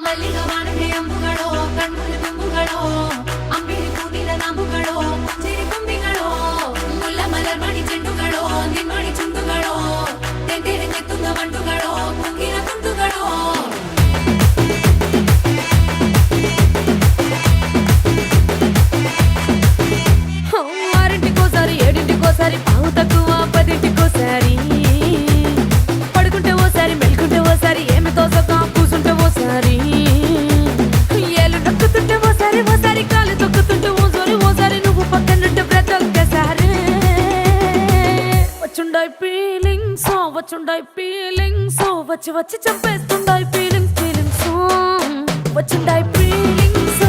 ಅಂಬುಗಳೋ ಕಣ್ಮುಳ ತುಂಬುಗಳೋ ಅಂಬಿಳಿ ಕೂಡಿದ ನಂಬುಗಳೋ ಮುಂಚಿರಿ ತುಂಬಿಗಳೋ ಮುಲ್ಲ ಮಲರ್ ಮಣಿ ಚೆಂಡುಗಳೋ ನಿನ್ಮಣಿ ಚುಂಡುಗಳೋ ತೆಂಟೆರೆ ತೆತ್ತುಂಗ ಮಂಟುಗಳೋ ಕುಂಗಿನ ತುಂಡುಗಳೋ ఆరింటికోసారి ఏడింటికోసారి పావు తక్కువ పదింటికోసారి పడుకుంటే ఓసారి మెలుకుంటే ఓసారి ఏమి తోసక కూసుంటే ఓసారి ఏలు నొక్కుతుంటే ఓసారి ఓసారి కాలు తొక్కుతుంటే ఓసారి నువ్వు పక్కనుంటే బ్రతొక్కసారి వచ్చుండాయి ఫీలింగ్స్ వచ్చి వచ్చి చంపేస్తుండాయి ఫీలింగ్స్ వచ్చుండాయి ఫీలింగ్స్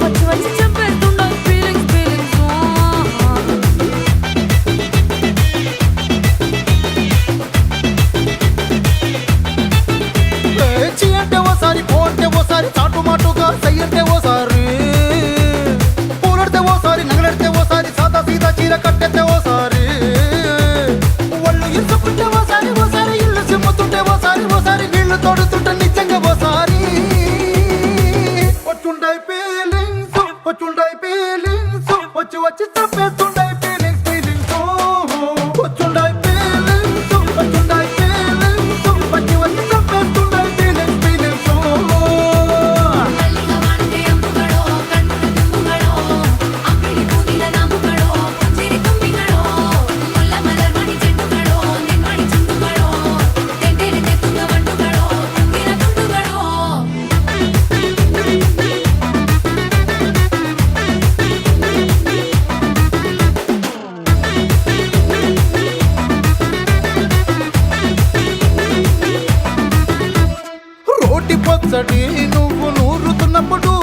వచ్చి వచ్చి చంపేస్తుండాయి ఫీలింగ్స్ అంటే ఓసారి పోంటే ఓసారి చాటు మాటుగా సయ్యంటే ఓసారి పూలడితే ఓసారి నగలడితే ఓసారి సాదా సీదా చీర కట్టెతే ఓసారి ఒళ్ళు ఇరుసుకుంటే ఓసారి ఇల్లు సిమ్ముతుంటే ఓసారి నీళ్లు తోడుతుంటే నిజంగా ఓసారి వచ్చుండాయి ఫీలింగ్స్ వచ్చి వచ్చి తప్పేస్తుండాయి ఫీలింగ్స్ వచ్చుండాయి ఫీలింగ్స్ వచ్చి వచ్చి తప్పేస్తుండాయి ఫీలింగ్స్ మల్లిగా వాడితే అంబుಗಳೋ కಣ್ముల ತುಂಬುಗಳೋ అంబిಳಿ ಕೂಡಿದ ನಂಬುಗಳೋ ಮುಂಚಿರಿ ತುಂಬಿಗಳೋ ಮುಲ್ಲ ಮಲರ್ ಮಣಿ ಚೆಂಡುಗಳೋ ನಿನ್ಮಣಿ ಚುಂಡುಗಳೋ ತೆಂಟೆರೆ ತೆತ್ತುಂಗ ಮಂಟುಗಳೋ ಕುಂಗಿನ ತುಂಡುಗಳೋ రోటి పచ్చడి నువ్వు నూరుతున్నప్పుడు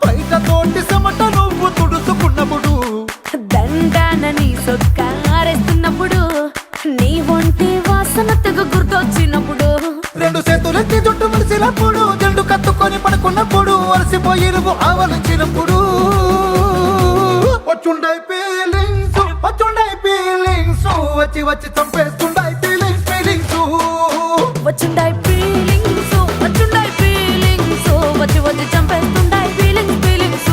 బయట తోటి సమట నువ్వు తుడుచుకున్నప్పుడు దండానని సొక్కారేస్తున్నప్పుడు నీ ఒంటి వాసన తెగ గుర్తొచ్చినప్పుడు రెండు చేతులెత్తి జుట్టు ముడిసినప్పుడు జండు కత్తుకొని పడుకున్నప్పుడు అలసిపోయి నువ్వు ఆవలించినప్పుడు వచ్చుండాయి ఫీలింగ్స్ వచ్చి వచ్చి చంపేస్తుండాయి ఫీలింగ్స్ వచ్చుండాయి ఫీలింగ్స్ వచ్చి వచ్చి చంపేస్తుండాయి ఫీలింగ్స్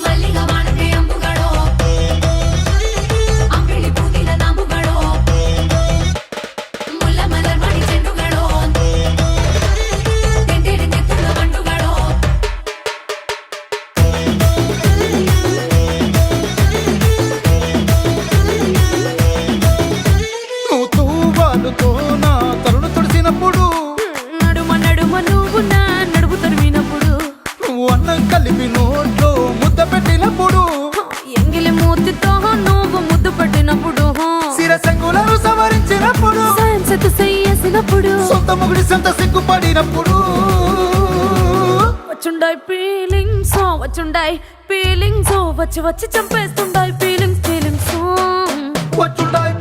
మల్లిగా వాడితే అంబుಗಳೋ అంబిಳಿ ಕೂಡಿದ ನಂಬುಗಳೋ ಮುಲ್ಲ ಮಲರ್ ಮಣಿ ಚೆಂಡುಗಳೋ ತೆಂಟೆರೆ ತೆತ್ತುಂಗ ಮಂಟುಗಳೋ నువ్వు తూవాలుతో నా తరుణ తుడిసినప్పుడు నడుమ నువ్వు నా నడుపు తరిమినప్పుడు నువ్వు అన్నం కలిపి నోట్లో ముద్ద పెట్టినప్పుడు ఎంగిలి మూతితో నువ్వు ముద్దు పెట్టినప్పుడు శిరసంగులను సవరించినప్పుడు సైన్సెతు చెయ్యేసినప్పుడు సొంత ముగుడి సొంత సిగ్గుపడినప్పుడు వచ్చుండాయి ఫీలింగ్స్ వచ్చి వచ్చి చంపేస్తుండాయి ఫీలింగ్స్ వచ్చుండాయి